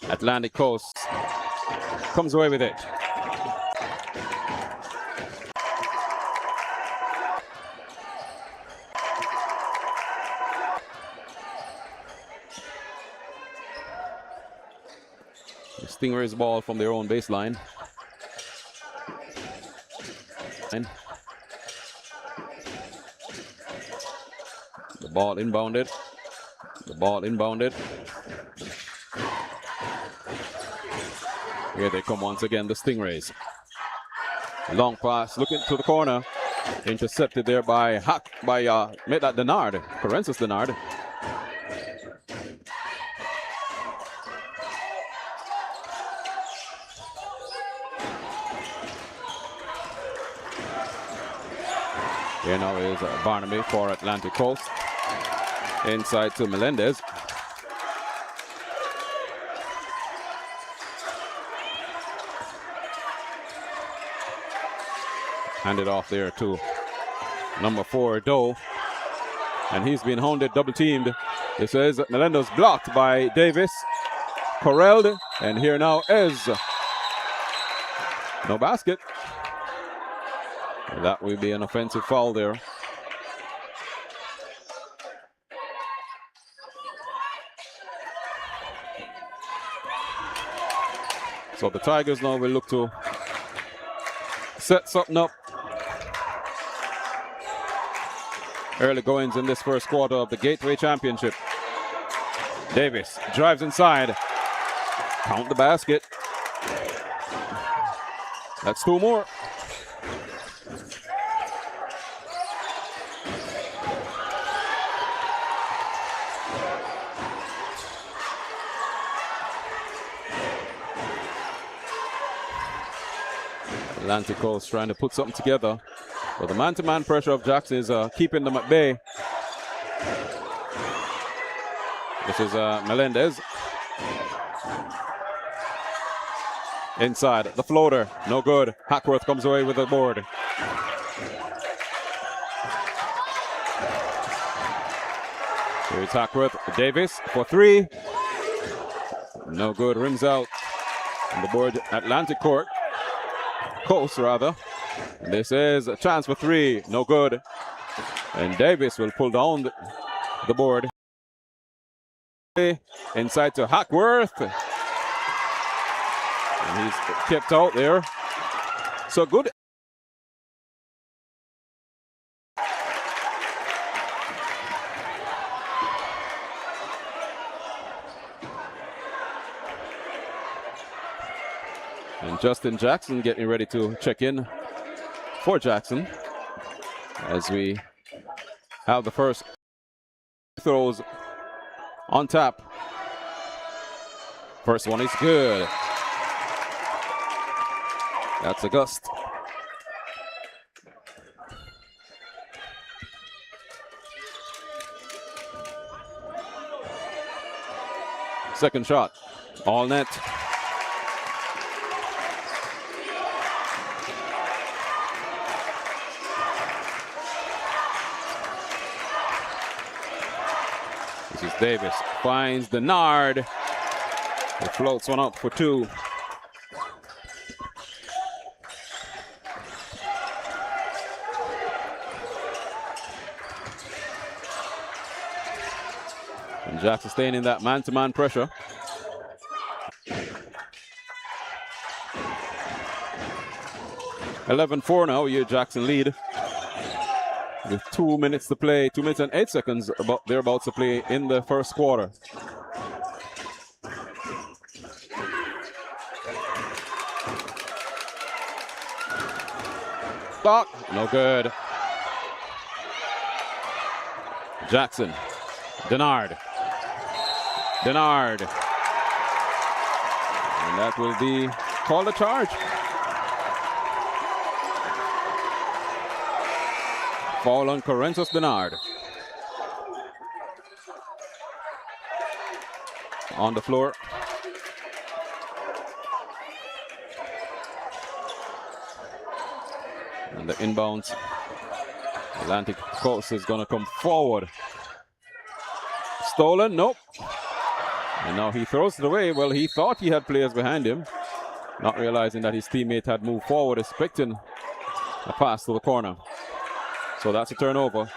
Atlantic Coast comes away with it. The Stingrays ball from their own baseline. The ball inbounded. Here they come once again, the Stingrays. Long pass, looking to the corner. Intercepted there by Denard, Corensus Denard. Here now is Barnaby for Atlantic Coast. Inside to Melendez. Handed off there to number 4, Doe. And he's been hounded, double teamed. This is Melendez blocked by Davis. Correlled. And here now is no basket. That will be an offensive foul there. So the Tigers now will look to set something up. Early goings in this first quarter of the Gateway Championship. Davis drives inside. Count the basket. That's 2 more. Atlantic Coast trying to put something together. But the man-to-man pressure of Jackson is keeping them at bay. This is Melendez. Inside, the floater, no good. Hackworth comes away with the board. Here's Hackworth. Davis for 3. No good, rims out. On the board, Atlantic Coast rather. This is a chance for 3, no good. And Davis will pull down the board. Inside to Hackworth. And he's kept out there. So good. And Justin Jackson getting ready to check in for Jackson as we have the first throws on tap. First one is good. That's August. Second shot, all net. This is Davis, finds Denard. He floats one up for 2. And Jackson staying in that man-to-man pressure. (11-4) now, Jackson lead. With 2 minutes to play, 2 minutes and 8 seconds thereabouts to play in the first quarter. Block, no good. Jackson, Denard. And that will be called a charge. Foul on Corensus Denard. On the floor. And the inbounds. Atlantic Coast is going to come forward. stolen. Nope. And now he throws it away. Well, he thought he had players behind him, not realizing that his teammate had moved forward, expecting a pass to the corner. So that's a turnover.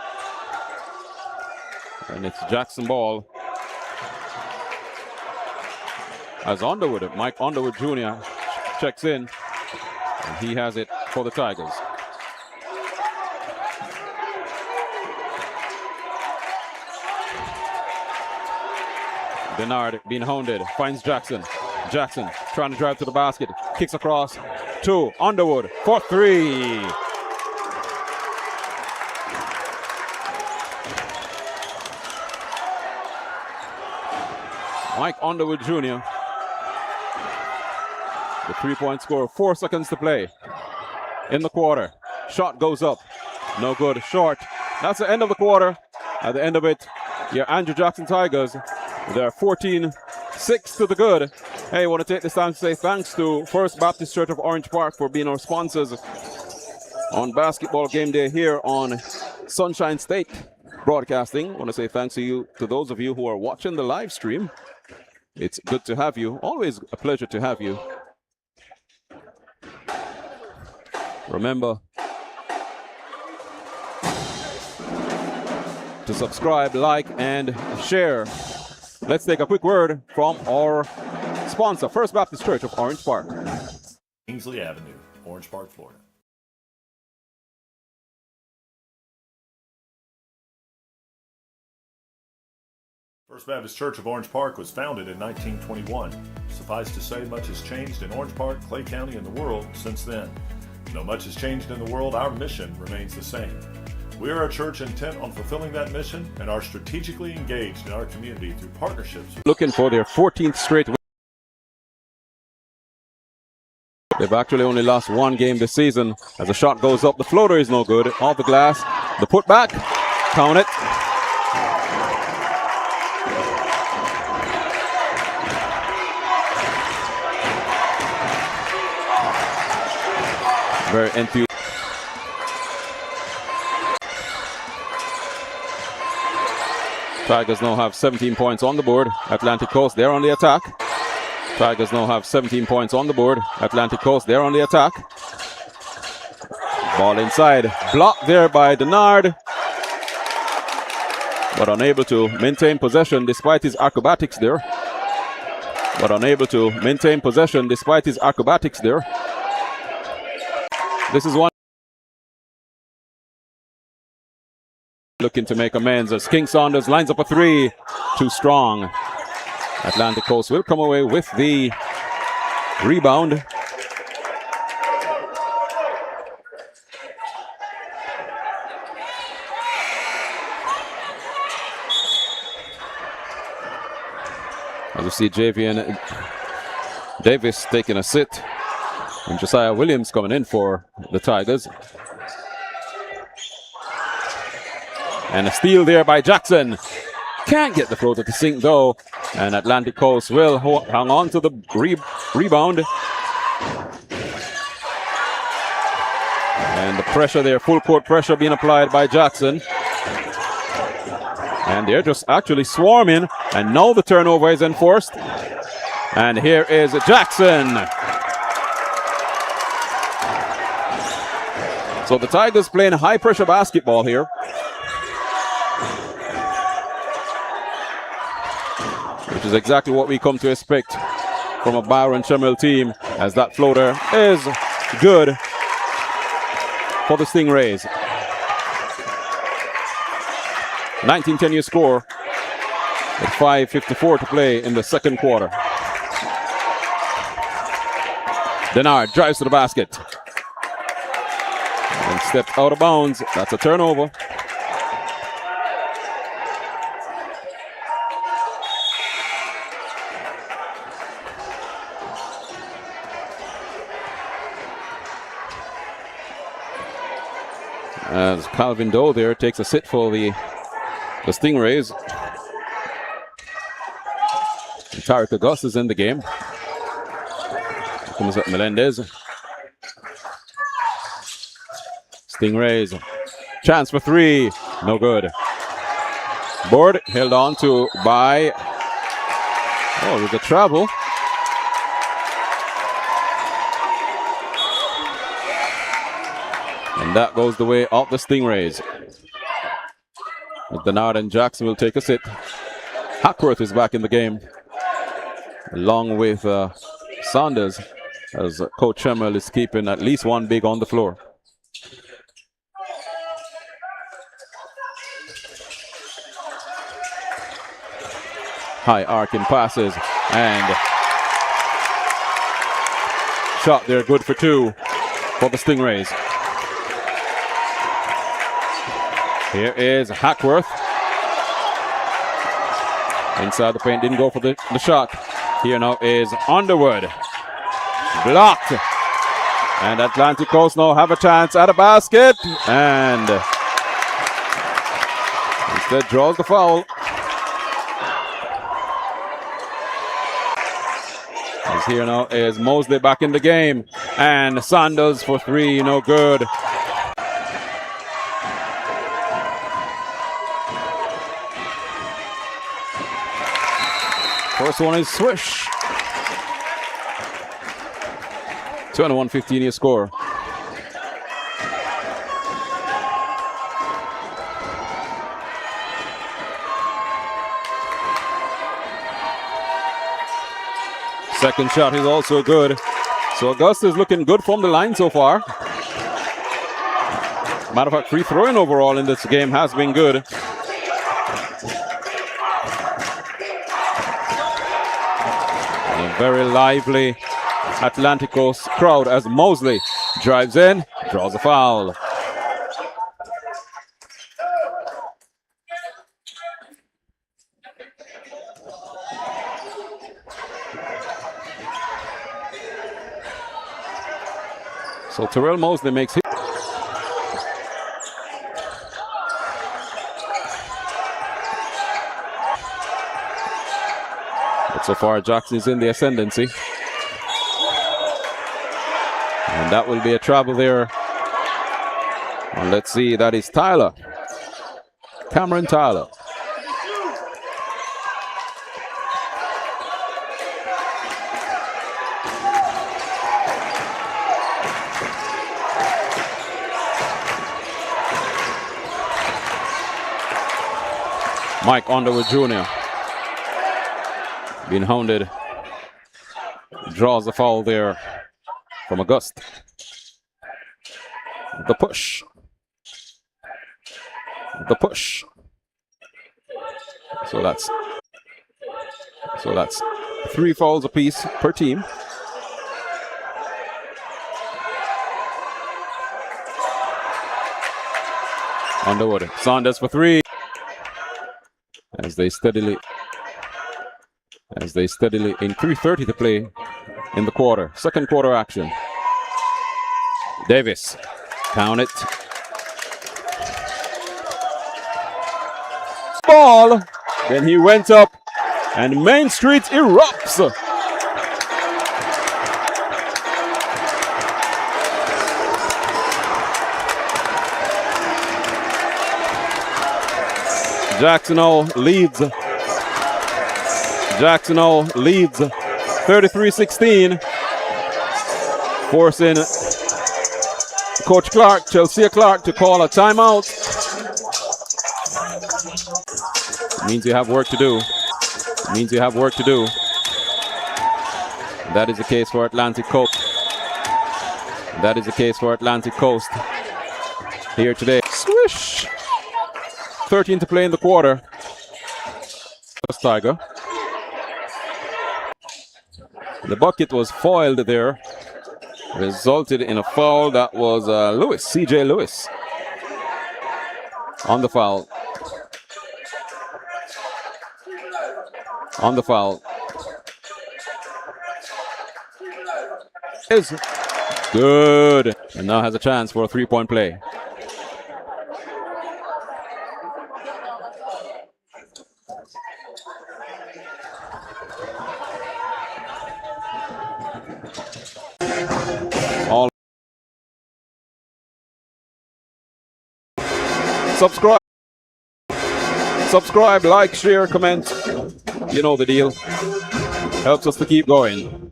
And it's Jackson ball. As Underwood, Mike Underwood Jr. checks in, and he has it for the Tigers. Bernard being hounded, finds Jackson. Jackson trying to drive to the basket, kicks across to Underwood for three. Mike Underwood Jr. The three-point score, 4 seconds to play in the quarter. Shot goes up, no good, short. That's the end of the quarter. At the end of it, your Andrew Jackson Tigers, they're 14-6 to the good. Hey, I want to take this time to say thanks to First Baptist Church of Orange Park for being our sponsors on basketball game day here on Sunshine State Broadcasting. I want to say thanks to those of you who are watching the live stream. It's good to have you. Always a pleasure to have you. Remember to subscribe, like, and share. Let's take a quick word from our sponsor, First Baptist Church of Orange Park. Kingsley Avenue, Orange Park, Florida. First Baptist Church of Orange Park was founded in 1921. Suffice to say, much has changed in Orange Park, Clay County, and the world since then. Though much has changed in the world, our mission remains the same. We are a church intent on fulfilling that mission and are strategically engaged in our community through partnerships. Looking for their 14th straight win. They've actually only lost one game this season. As the shot goes up, the floater is no good. Off the glass, the putback, count it. Very enthusiastic. Tigers now have 17 points on the board. Atlantic Coast, they're on the attack. Tigers now have 17 points on the board. Atlantic Coast, they're on the attack. Ball inside. Blocked there by Denard. But unable to maintain possession despite his acrobatics there. This is one looking to make amends as King Saunders lines up a three. Too strong. Atlantic Coast will come away with the rebound. As you see Javian Davis taking a sit. And Josiah Williams coming in for the Tigers. And a steal there by Jackson. Can't get the floater to sink though. And Atlantic Coast will hang on to the rebound. And the pressure there, full court pressure being applied by Jackson. And they're just actually swarming. And now the turnover is enforced. And here is Jackson. So the Tigers playing high pressure basketball here. Which is exactly what we come to expect from a Byron Chemel team, as that floater is good for the Stingrays. 19-10 your score with 5:54 to play in the second quarter. Denard drives to the basket. And stepped out of bounds. That's a turnover. As Calvin Doe there takes a sit for the Stingrays. And Tarek August is in the game. Comes up Melendez. Stingrays. Chance for three. No good. Board held on to by, oh, with the travel. And that goes the way of the Stingrays. Denard and Jackson will take a sit. Hackworth is back in the game, along with Saunders, as Coach Schemmel is keeping at least one big on the floor. High arcing passes and shot there, good for two for the Stingrays. Here is Hackworth. Inside the paint, didn't go for the shot. Here now is Underwood. Blocked. And Atlantic Coast now have a chance at a basket. And instead draws the foul. As here now is Mosley back in the game. And Sanders for three, no good. First one is swish. 21-15 your score. Second shot is also good. So Augusta is looking good from the line so far. Matter of fact, free throwing overall in this game has been good. Very lively Atlantic Coast crowd as Mosley drives in, draws a foul. So Terrell Mosley makes his. But so far Jackson is in the ascendancy. And that will be a travel there. And let's see, that is Tyler. Cameron Tyler. Mike Underwood Jr. being hounded. Draws the foul there from Augusta. The push. The push. So that's 3 fouls apiece per team. Underwood. Saunders for 3. As they steadily in 3:30 to play in the quarter. Second quarter action. Davis. Count it. Ball. Then he went up and Main Street erupts. Jackson leads 33-16, forcing Coach Clark, Chelsea Clark, to call a timeout. Means you have work to do. That is the case for Atlantic Coast. Here today. Swish! 13 to play in the quarter. Tiger. The bucket was foiled there. Resulted in a foul that was CJ Lewis. On the foul. Is good. And now has a chance for a 3-point play. Subscribe. Subscribe, like, share, comment. You know the deal. Helps us to keep going.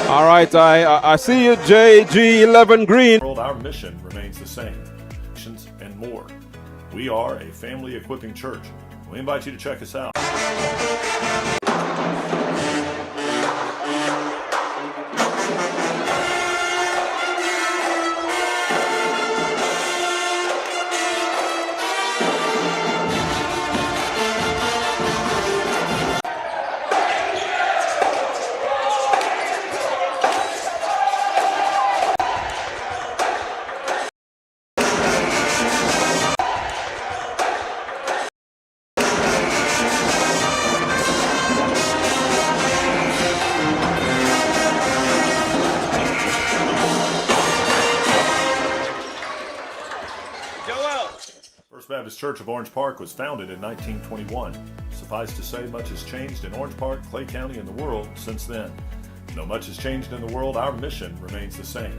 All right, I see you, JG11 Green. Our mission remains the same, and more. We are a family equipping church. We invite you to check us out. First Baptist Church of Orange Park was founded in 1921. Suffice to say, much has changed in Orange Park, Clay County, and the world since then. Though much has changed in the world, our mission remains the same.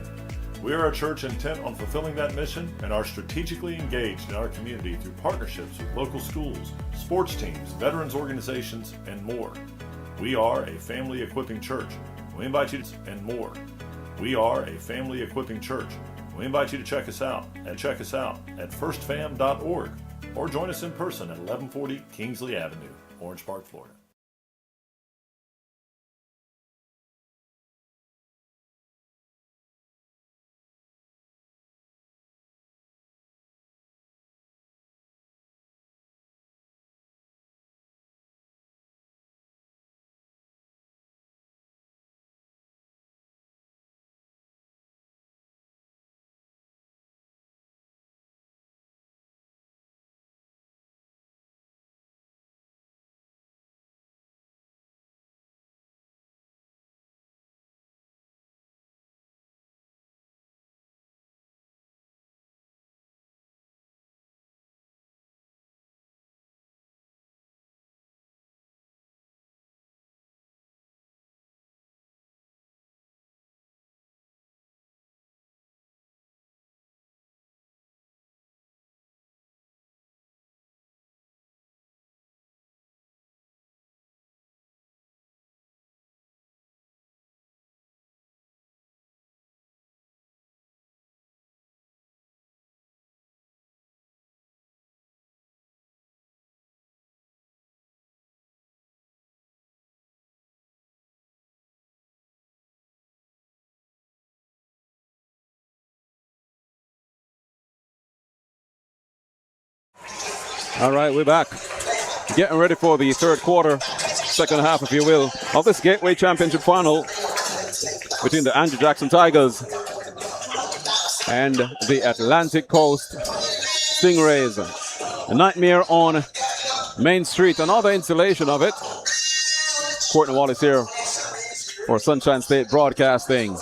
We are a church intent on fulfilling that mission and are strategically engaged in our community through partnerships with local schools, sports teams, veterans organizations, and more. We are a family equipping church. We invite you to and more. We are a family equipping church. We invite you to check us out at firstfam.org or join us in person at 1140 Kingsley Avenue, Orange Park, Florida. All right, we're back. Getting ready for the third quarter, second half, if you will, of this Gateway Championship final between the Andrew Jackson Tigers and the Atlantic Coast Stingrays. A nightmare on Main Street. Another installation of it. Courtney Wallace here for Sunshine State Broadcasting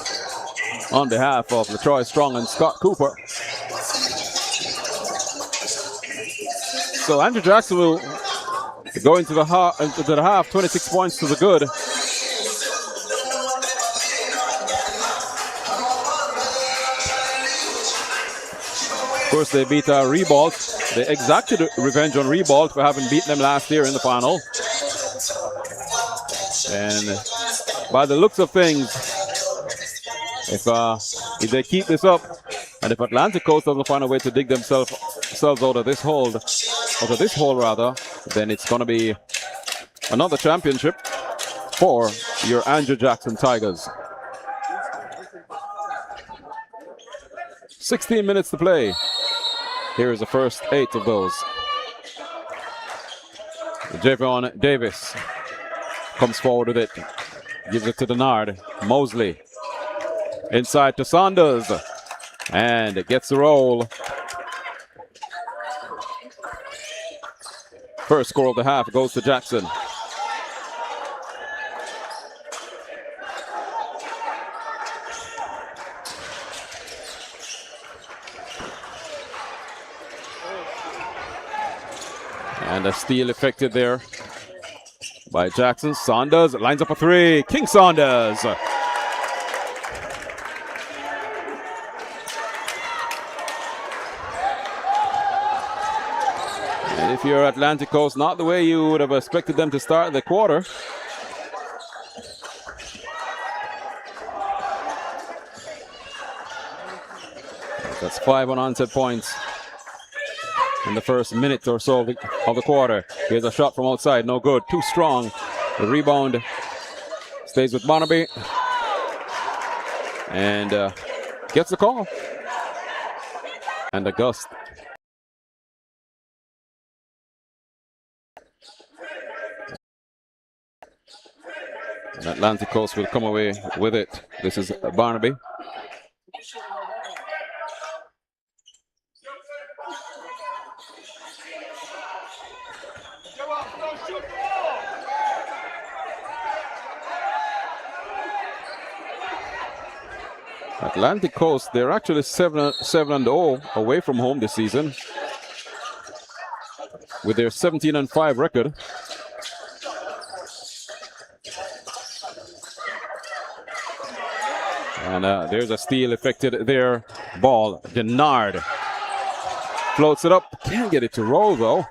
on behalf of LaTroy Strong and Scott Cooper. So Andrew Jackson will go into the half, 26 points to the good. Of course, they beat Ribault. They exacted revenge on Ribault for having beaten them last year in the final. And by the looks of things, if they keep this up, and if Atlantic Coast doesn't find a way to dig themselves out of this hole, then it's going to be another championship for your Andrew Jackson Tigers. 16 minutes to play. Here is the first 8 of those. Javon Davis comes forward with it. Gives it to Denard. Mosley. Inside to Saunders. And it gets the roll. First score of the half goes to Jackson. And a steal effected there by Jackson. Saunders lines up a three. King Saunders. And if you're Atlantic Coast, not the way you would have expected them to start the quarter. That's 5 unanswered points in the first minute or so of the quarter. Here's a shot from outside, no good, too strong. The rebound stays with Barnaby and gets the call. And a gust. And Atlantic Coast will come away with it. This is Barnaby. Atlantic Coast, they're actually 7-0 away from home this season with their 17-5 record. And there's a steal affected there. Ball, Denard floats it up, can't get it to roll though.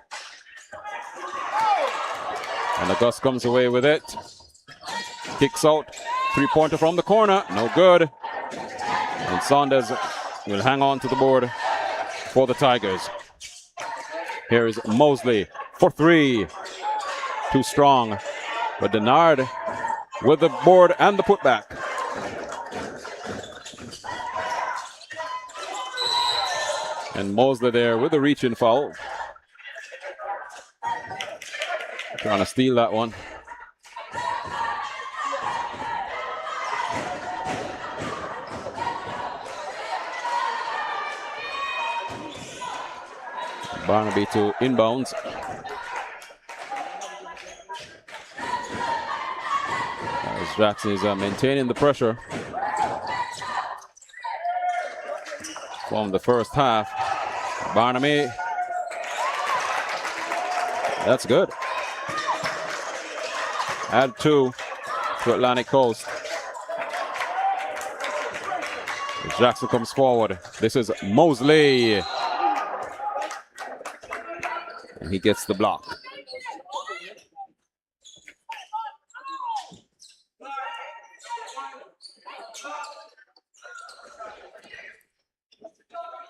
And August comes away with it. Kicks out, three-pointer from the corner, no good. And Saunders will hang on to the board for the Tigers. Here is Mosley for three. Too strong. But Denard with the board and the putback. And Mosley there with the reach-in foul. Trying to steal that one. Barnaby to inbounds. As Jackson is maintaining the pressure from the first half. Barnaby. That's good. Add 2 to Atlantic Coast. As Jackson comes forward. This is Mosley. And he gets the block.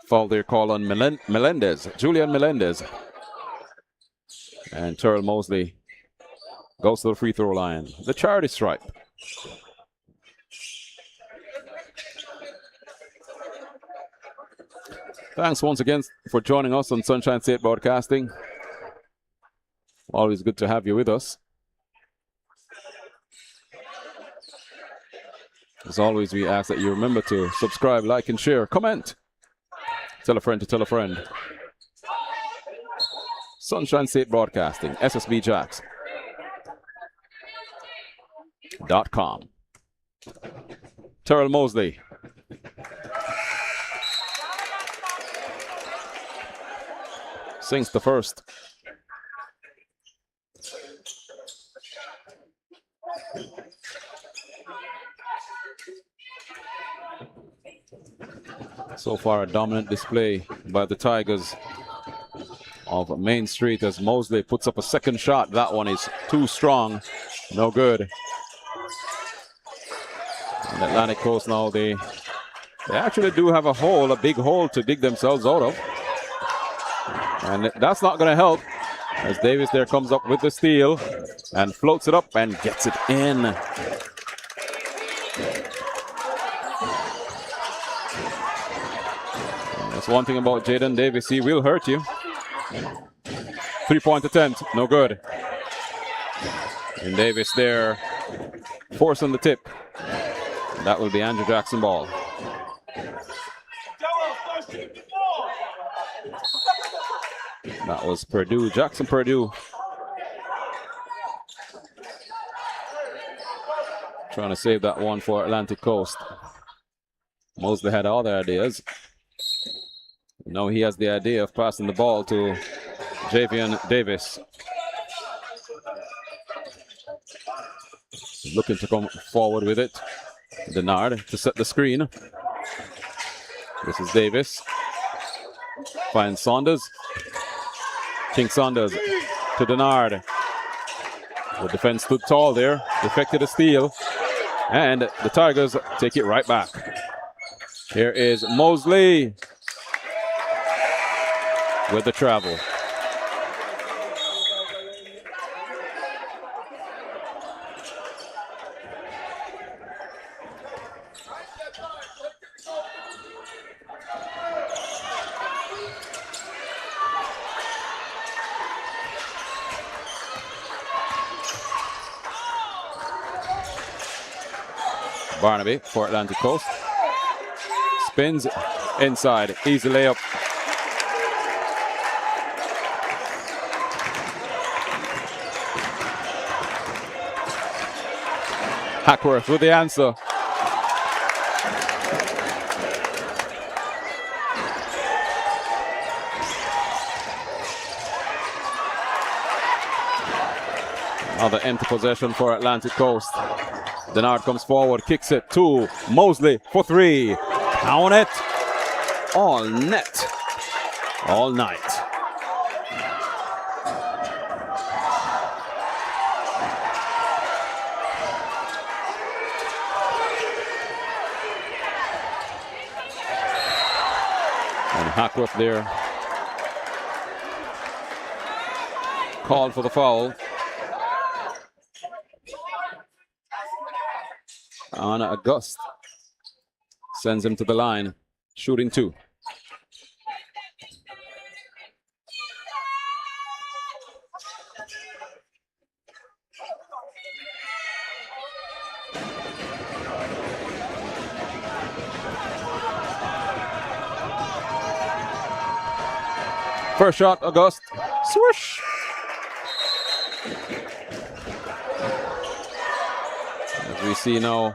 Foul there call on Melendez, Julian Melendez. And Terrell Mosley goes to the free throw line. The charity stripe. Thanks once again for joining us on Sunshine State Broadcasting. Always good to have you with us. As always, we ask that you remember to subscribe, like, and share. Comment. Tell a friend to tell a friend. Sunshine State Broadcasting, SSBJacks.com. Terrell Mosley. Sinks the first. So far, a dominant display by the Tigers of Main Street as Mosley puts up a second shot. That one is too strong. No good. And Atlantic Coast now, they actually do have a hole, a big hole to dig themselves out of. And that's not going to help as Davis there comes up with the steal and floats it up and gets it in. That's one thing about Jaden Davis, he will hurt you. Three-point attempt, no good. And Davis there forcing the tip. That will be Andrew Jackson ball. That was Purdue, Jackson Purdue. Trying to save that one for Atlantic Coast. Mosley had all the ideas. Now he has the idea of passing the ball to Javian Davis. Looking to come forward with it. Denard to set the screen. This is Davis. Finds Saunders. King Saunders to Denard. The defense stood tall there. Deflected a steal. And the Tigers take it right back. Here is Mosley with the travel. Barnaby for Atlantic Coast. Spins inside. Easy layup. Hackworth with the answer. Another empty possession for Atlantic Coast. Denard comes forward, kicks it to Mosley for three. Count it. All net. All night. And Hackworth there. Called for the foul. On August. Sends him to the line. Shooting two. First shot, August. Swoosh. As we see now,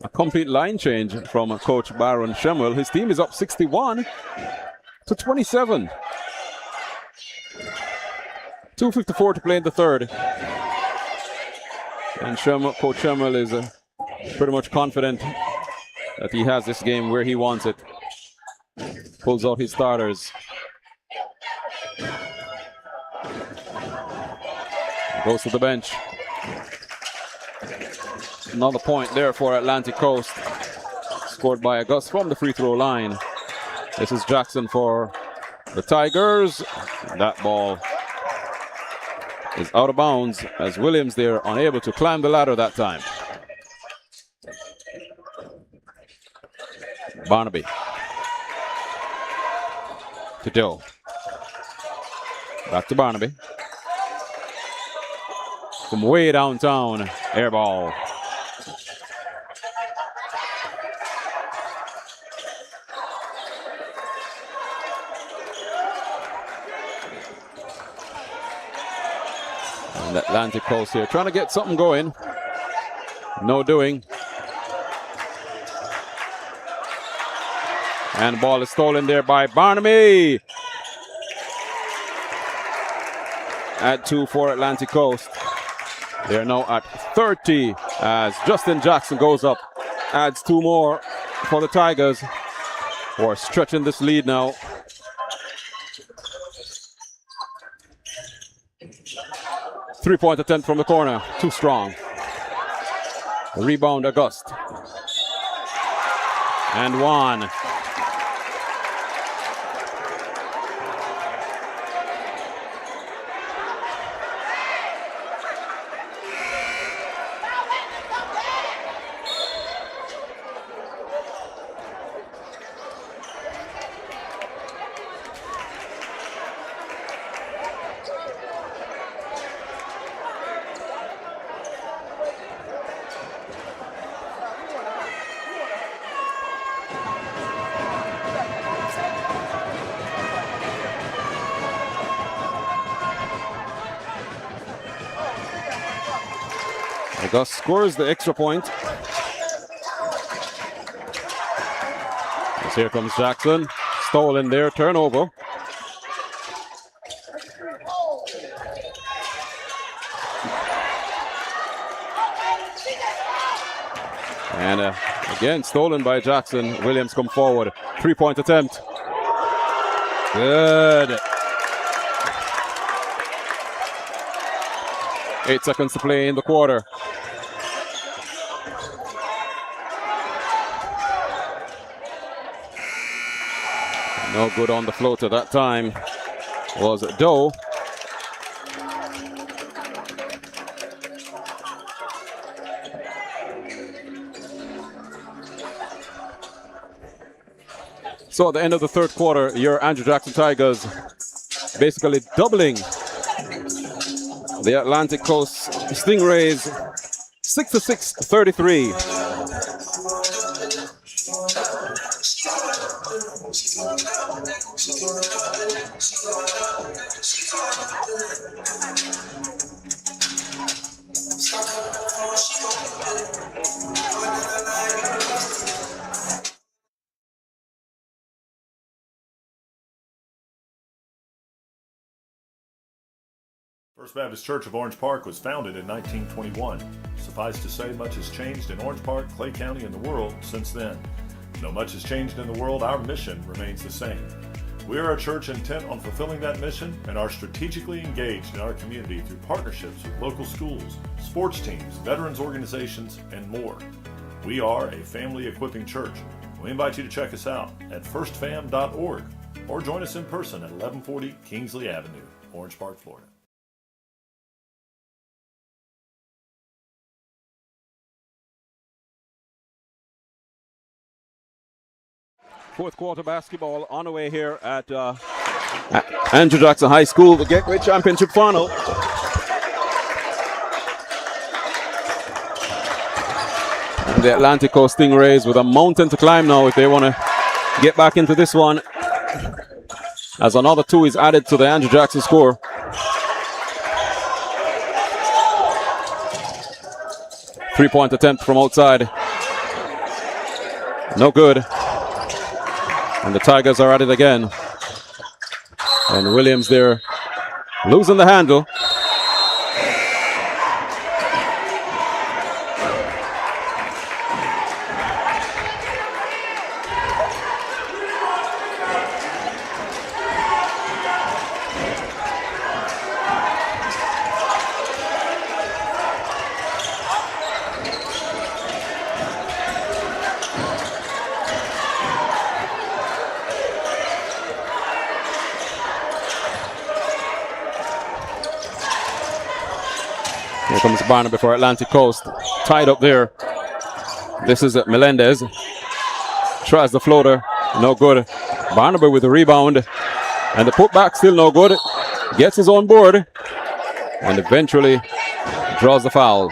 a complete line change from Coach Byron Shemwell. His team is up 61 to 27. 2:54 to play in the third. And Coach Shemwell is pretty much confident that he has this game where he wants it. Pulls out his starters. Goes to the bench. Another point there for Atlantic Coast. Scored by August from the free throw line. This is Jackson for the Tigers. That ball is out of bounds as Williams there unable to climb the ladder that time. Barnaby. To Doe. Back to Barnaby. From way downtown, air ball. And Atlantic Coast here trying to get something going. No doing. And the ball is stolen there by Barnaby. Add two for Atlantic Coast. They're now at 30 as Justin Jackson goes up. Adds two more for the Tigers, who are stretching this lead now. Three-point attempt from the corner. Too strong. Rebound, August. And one. Gus scores the extra point. As here comes Jackson. Stolen there, turnover. And again, stolen by Jackson. Williams come forward. 3-point attempt. Good. 8 seconds to play in the quarter. No good on the floater that time was Doe. So at the end of the third quarter, your Andrew Jackson Tigers basically doubling the Atlantic Coast Stingrays 66-33. First Baptist Church of Orange Park was founded in 1921. Suffice to say, much has changed in Orange Park, Clay County, and the world since then. Though much has changed in the world, our mission remains the same. We are a church intent on fulfilling that mission and are strategically engaged in our community through partnerships with local schools, sports teams, veterans organizations, and more. We are a family equipping church. We invite you to check us out at firstfam.org or join us in person at 1140 Kingsley Avenue, Orange Park, Florida. Fourth quarter basketball on the way here at Andrew Jackson High School, the Gateway Championship final. And the Atlantic Coast Stingrays with a mountain to climb now if they want to get back into this one, as another 2 is added to the Andrew Jackson score. Three-point attempt from outside. No good. And the Tigers are at it again. And Williams there losing the handle. Here comes Barnaby for Atlantic Coast. Tied up there. This is Melendez. Tries the floater. No good. Barnaby with the rebound. And the putback still no good. Gets his own board. And eventually draws the foul.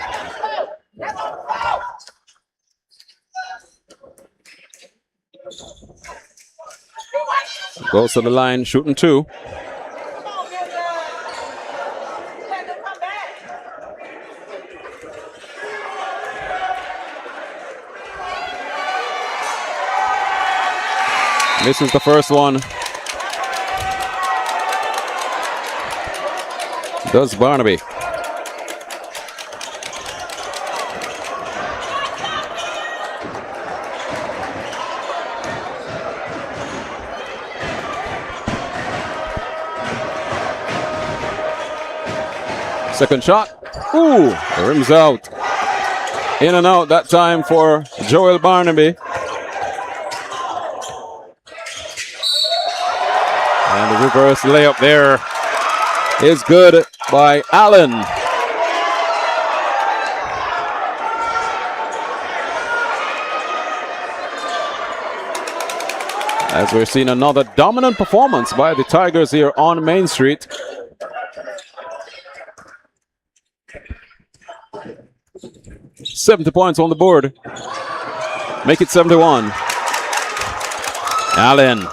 Goes to the line, shooting 2. Misses the first one. Does Barnaby. Second shot. Ooh, rims out. In and out that time for Joel Barnaby. And the reverse layup there is good by Allen. As we're seeing another dominant performance by the Tigers here on Main Street. $70 points on the board. Make it 71. Allen.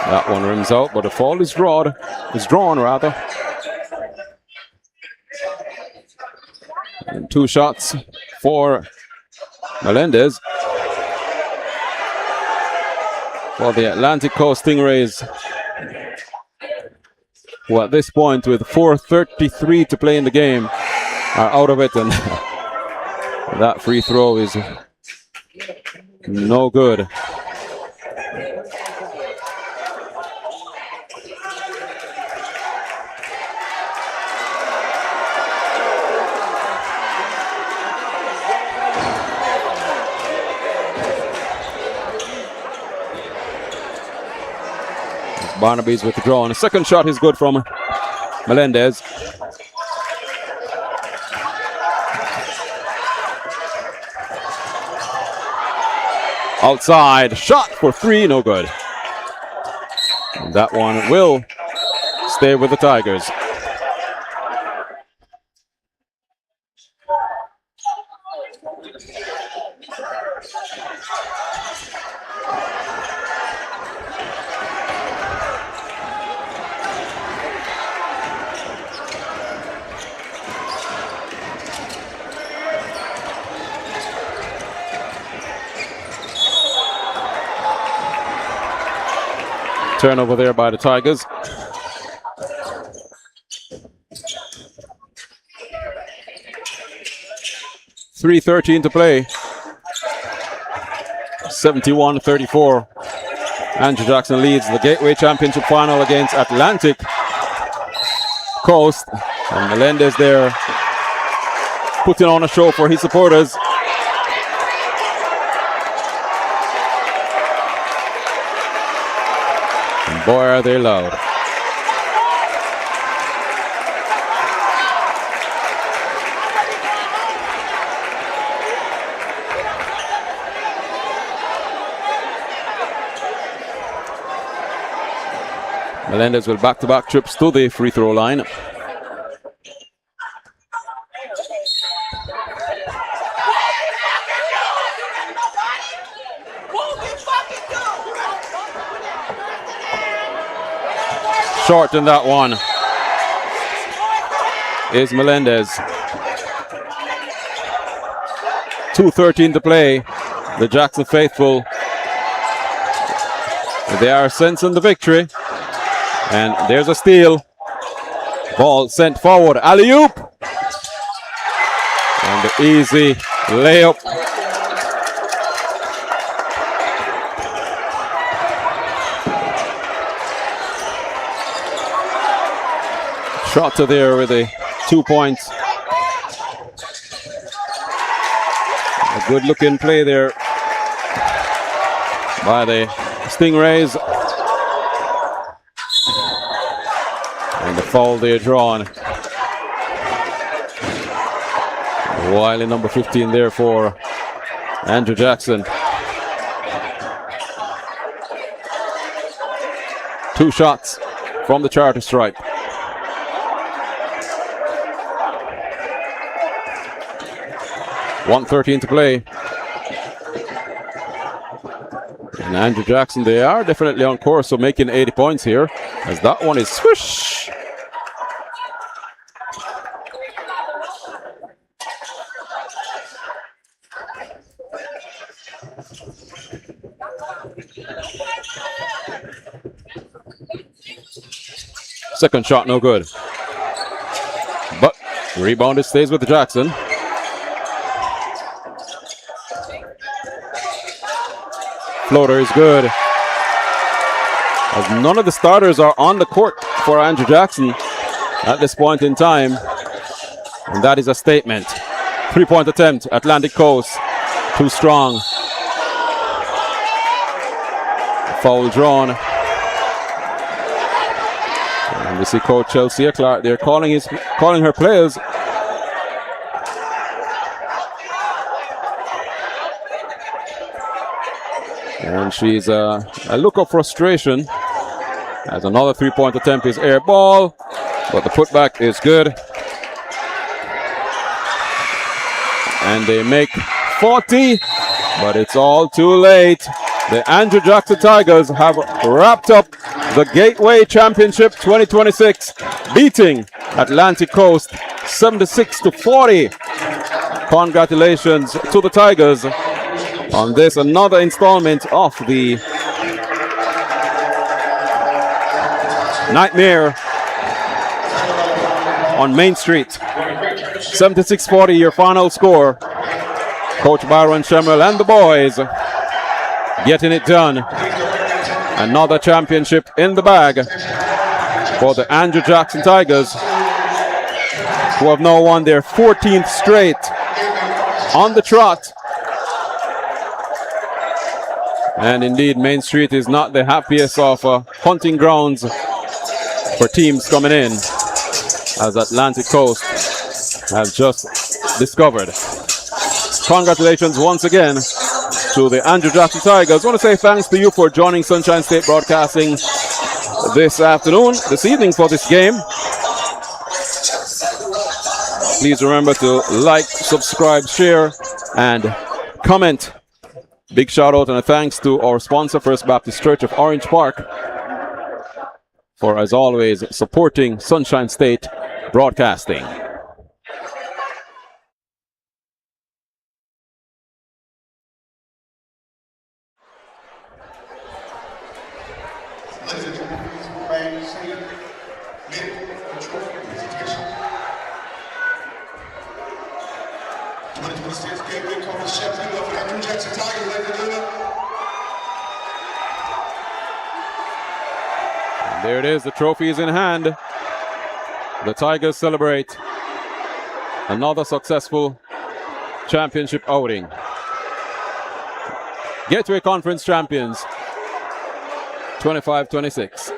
That one rims out, but the foul is drawn. And 2 shots for Melendez. For the Atlantic Coast Stingrays, who at this point, with 4:33 to play in the game, are out of it, and that free throw is no good. Barnaby's withdrawn. The second shot is good from Melendez. Outside, shot for 3, no good. And that one will stay with the Tigers. Turnover there by the Tigers. .3:13 to play. 71-34. Andrew Jackson leads the Gateway Championship final against Atlantic Coast. And Melendez there putting on a show for his supporters. And boy, are they loud. Melendez will back-to-back trips to the free throw line. Short in that one is Melendez. 2:13 to play. The Jackson faithful, they are sensing the victory. And there's a steal. Ball sent forward. Alley-oop. And the easy layup. Trotter there with a 2 points. A good looking play there by the Stingrays. And the foul there drawn. Wiley number 15 there for Andrew Jackson. 2 shots from the charter stripe. .113 to play. And Andrew Jackson, they are definitely on course, so making 80 points here, as that one is swish. Second shot, no good. But rebound, it stays with the Jackson. Floater is good. As none of the starters are on the court for Andrew Jackson at this point in time. And that is a statement. 3-point attempt, Atlantic Coast. Too strong. Foul drawn. And we see Coach Chelsea Clark there calling her players. And she's a look of frustration as another 3-point attempt is air ball, but the putback is good. And they make 40, but it's all too late. The Andrew Jackson Tigers have wrapped up the Gateway Championship 2026, beating Atlantic Coast 76-40. Congratulations to the Tigers on this, another installment of the Nightmare on Main Street. 76-40 your final score. Coach Byron Shemwell and the boys getting it done. Another championship in the bag for the Andrew Jackson Tigers, who have now won their 14th straight on the trot. And indeed, Main Street is not the happiest of hunting grounds for teams coming in, as Atlantic Coast have just discovered. Congratulations once again to the Andrew Jackson Tigers. I want to say thanks to you for joining Sunshine State Broadcasting this evening for this game. Please remember to like, subscribe, share, and comment. Big shout out and a thanks to our sponsor, First Baptist Church of Orange Park, for, as always, supporting Sunshine State Broadcasting. There it is, the trophy is in hand. The Tigers celebrate another successful championship outing. Gateway Conference champions, 25-26.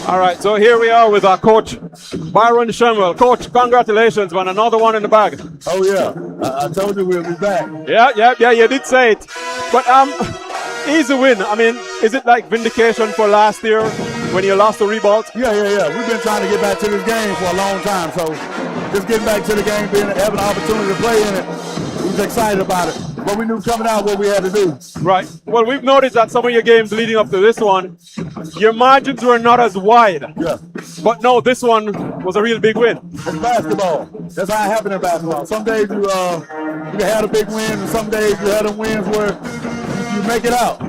All right, so here we are with our coach, Byron Shemwell. Coach, congratulations, man. Another one in the bag. Oh, yeah. I told you we'll be back. Yeah, you did say it. But easy win. I mean, is it like vindication for last year when you lost the Rebolt? Yeah. We've been trying to get back to this game for a long time, so just getting back to the game, having an opportunity to play in it. We was excited about it. But we knew coming out what we had to do. Right. Well, we've noticed that some of your games leading up to this one, your margins were not as wide. Yeah. But no, this one was a real big win. It's basketball. That's how it happened in basketball. Some days you had a big win, and some days you had them wins where you make it out.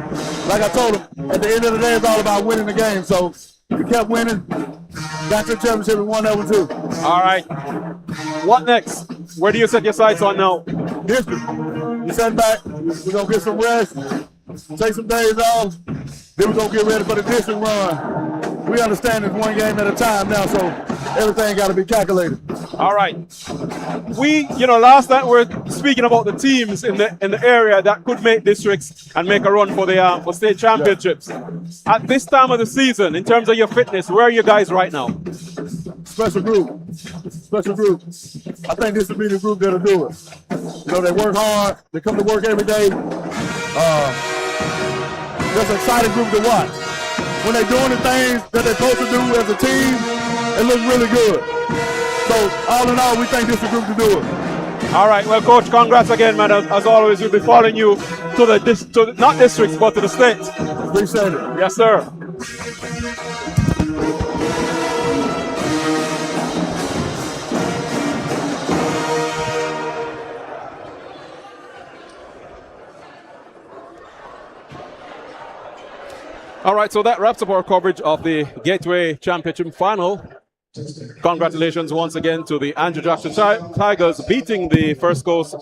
Like I told them, at the end of the day, it's all about winning the game. So we kept winning, got to the championship, and won that one too. All right. What next? Where do you set your sights on now? District. We sat back. We're going to get some rest, take some days off. Then we're going to get ready for the district run. We understand it's one game at a time now, so everything got to be calculated. All right. Last night we were speaking about the teams in the area that could make districts and make a run for state championships. Yeah. At this time of the season, in terms of your fitness, where are you guys right now? Special group. I think this will be the group that'll do it. They work hard. They come to work every day. Just an exciting group to watch. When they're doing the things that they're supposed to do as a team, it looks really good. So all in all, we think this is a group to do it. All right. Well, Coach, congrats again, man. As always, we'll be following you to not districts, but to the state. Appreciate it. Yes, sir. All right, so that wraps up our coverage of the Gateway Championship Final. Congratulations once again to the Andrew Jackson Tigers beating the First Coast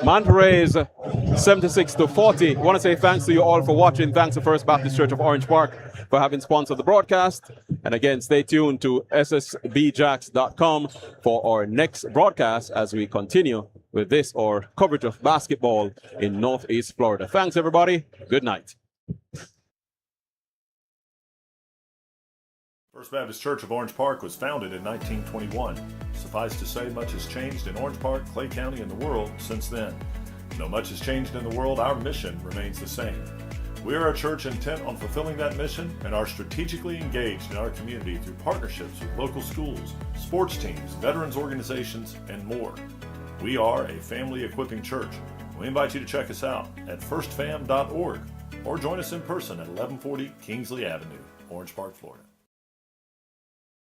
Manta Rays 76-40. I want to say thanks to you all for watching. Thanks to First Baptist Church of Orange Park for having sponsored the broadcast. And again, stay tuned to ssbjacks.com for our next broadcast as we continue with this, our coverage of basketball in Northeast Florida. Thanks, everybody. Good night. First Baptist Church of Orange Park was founded in 1921. Suffice to say, much has changed in Orange Park, Clay County, and the world since then. Though much has changed in the world, our mission remains the same. We are a church intent on fulfilling that mission and are strategically engaged in our community through partnerships with local schools, sports teams, veterans organizations, and more. We are a family equipping church. We invite you to check us out at firstfam.org or join us in person at 1140 Kingsley Avenue, Orange Park, Florida.